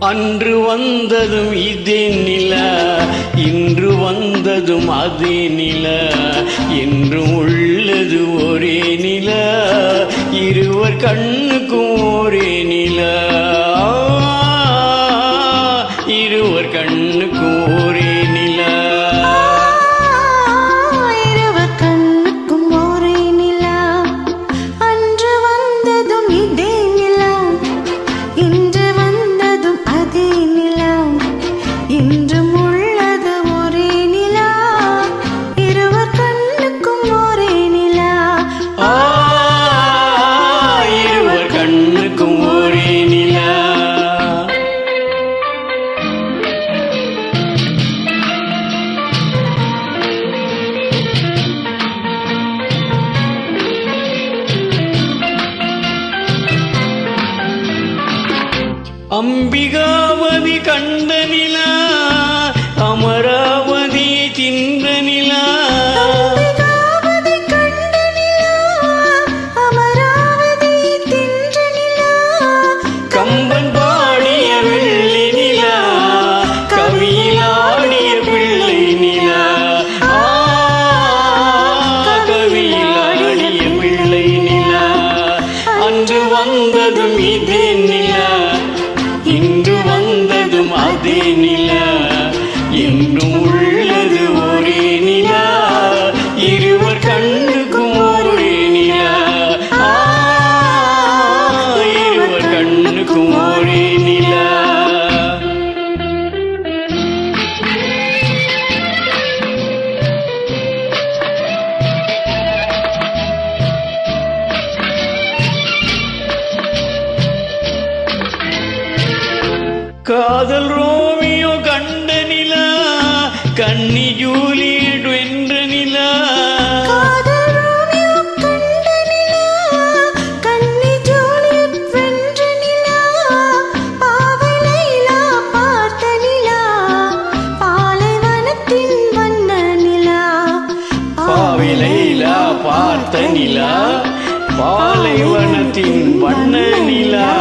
அன்று வந்ததும் இதே நிலா, இன்று வந்ததும் அதே நிலா, என்றும் உள்ளது ஒரே நிலா, இருவர் கண்ணுக்கும் ஒரே நிலா, இருவர் கண்ணுக்கும் ஒரே நிலா. அம்பிகாவதி கண்ட நிலா, அமராவதி தின்ற நிலா, கம்பன் பாடிய வெள்ளி நிலா, கவியிலாடிய பிள்ளை நிலா, கவியிலாடிய பிள்ளை நிலா. அன்று வந்ததும் இதே நிலா, இன்று வந்ததும் அதே நிலா, என்றும் உள்ளது ஒரே நிலா, இருவர் கண்ணுக்கும் ஒரே நிலா, இருவர் கண்ணுக்கும் ஒரே நிலா. காதல் ரோமியோ கண்ட நிலா, கன்னி ஜூலியட் வென்ற நிலா, பாலைவனத்தின் வண்ண நிலா.